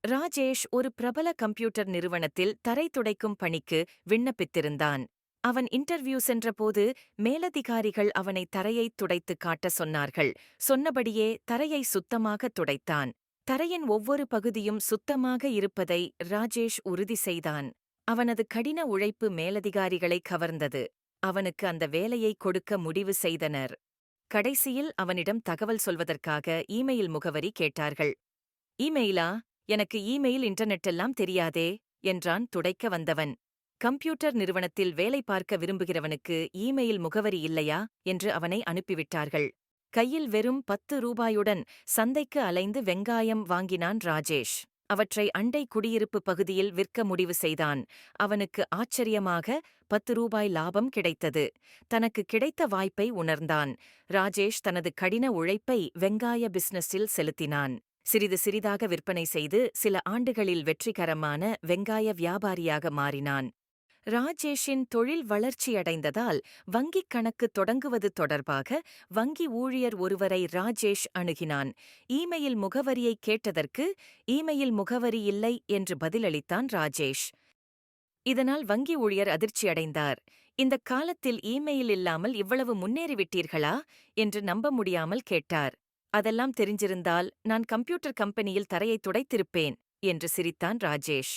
ராஜேஷ் ஒரு பிரபல கம்ப்யூட்டர் நிறுவனத்தில் தரை துடைக்கும் பணிக்கு விண்ணப்பித்திருந்தான். அவன் இன்டர்வியூ சென்றபோது மேலதிகாரிகள் அவனை தரையைத் துடைத்துக் காட்ட சொன்னார்கள். சொன்னபடியே தரையை சுத்தமாக துடைத்தான். தரையின் ஒவ்வொரு பகுதியும் சுத்தமாக இருப்பதை ராஜேஷ் உறுதி செய்தான். அவனது கடின உழைப்பு மேலதிகாரிகளை கவர்ந்தது. அவனுக்கு அந்த வேலையை கொடுக்க முடிவு செய்தனர். கடைசியில் அவனிடம் தகவல் சொல்வதற்காக இமெயில் முகவரி கேட்டார்கள். இமெயிலா? எனக்கு இமெயில் இன்டர்நெட்டெல்லாம் தெரியாதே என்றான் துடைக்க வந்தவன். கம்ப்யூட்டர் நிறுவனத்தில் வேலை பார்க்க விரும்புகிறவனுக்கு இமெயில் முகவரி இல்லையா என்று அவனை அனுப்பிவிட்டார்கள். கையில் வெறும் 10 ரூபாயுடன் சந்தைக்கு அலைந்து வெங்காயம் வாங்கினான் ராஜேஷ். அவற்றை அண்டை குடியிருப்பு பகுதியில் விற்க முடிவு செய்தான். அவனுக்கு ஆச்சரியமாக 10 ரூபாய் லாபம் கிடைத்தது. தனக்கு கிடைத்த வாய்ப்பை உணர்ந்தான். ராஜேஷ் தனது கடின உழைப்பை வெங்காய பிசினஸில் செலுத்தினான். சிறிது சிறிதாக விற்பனை செய்து சில ஆண்டுகளில் வெற்றிகரமான வெங்காய வியாபாரியாக மாறினான். ராஜேஷின் தொழில் வளர்ச்சியடைந்ததால் வங்கிக் கணக்கு தொடங்குவது தொடர்பாக வங்கி ஊழியர் ஒருவரை ராஜேஷ் அணுகினான். இமெயில் முகவரியை கேட்டதற்கு இமெயில் முகவரி இல்லை என்று பதிலளித்தான் ராஜேஷ். இதனால் வங்கி ஊழியர் அதிர்ச்சியடைந்தார். இந்தக் காலத்தில் இமெயில் இல்லாமல் இவ்வளவு முன்னேறிவிட்டீர்களா என்று நம்ப முடியாமல் கேட்டார். அதெல்லாம் தெரிஞ்சிருந்தால் நான் கம்ப்யூட்டர் கம்பெனியில் தரையை துடைத்திருப்பேன் என்று சிரித்தான் ராஜேஷ்.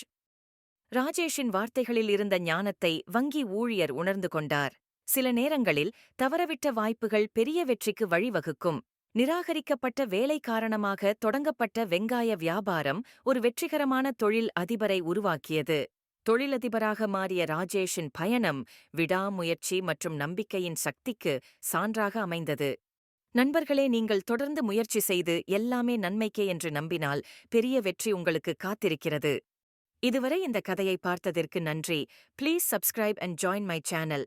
ராஜேஷின் வார்த்தைகளில் இருந்த ஞானத்தை வங்கி ஊழியர் உணர்ந்து கொண்டார். சில நேரங்களில் தவறவிட்ட வாய்ப்புகள் பெரிய வெற்றிக்கு வழிவகுக்கும். நிராகரிக்கப்பட்ட வேலை காரணமாக தொடங்கப்பட்ட வெங்காய வியாபாரம் ஒரு வெற்றிகரமான தொழில் அதிபரை உருவாக்கியது. தொழிலதிபராக மாறிய ராஜேஷின் பயணம் விடாமுயற்சி மற்றும் நம்பிக்கையின் சக்திக்கு சான்றாக அமைந்தது. நண்பர்களே, நீங்கள் தொடர்ந்து முயற்சி செய்து எல்லாமே நன்மைக்கே என்று நம்பினால் பெரிய வெற்றி உங்களுக்கு காத்திருக்கிறது. இதுவரை இந்த கதையை பார்த்ததற்கு நன்றி. Please subscribe and join my channel.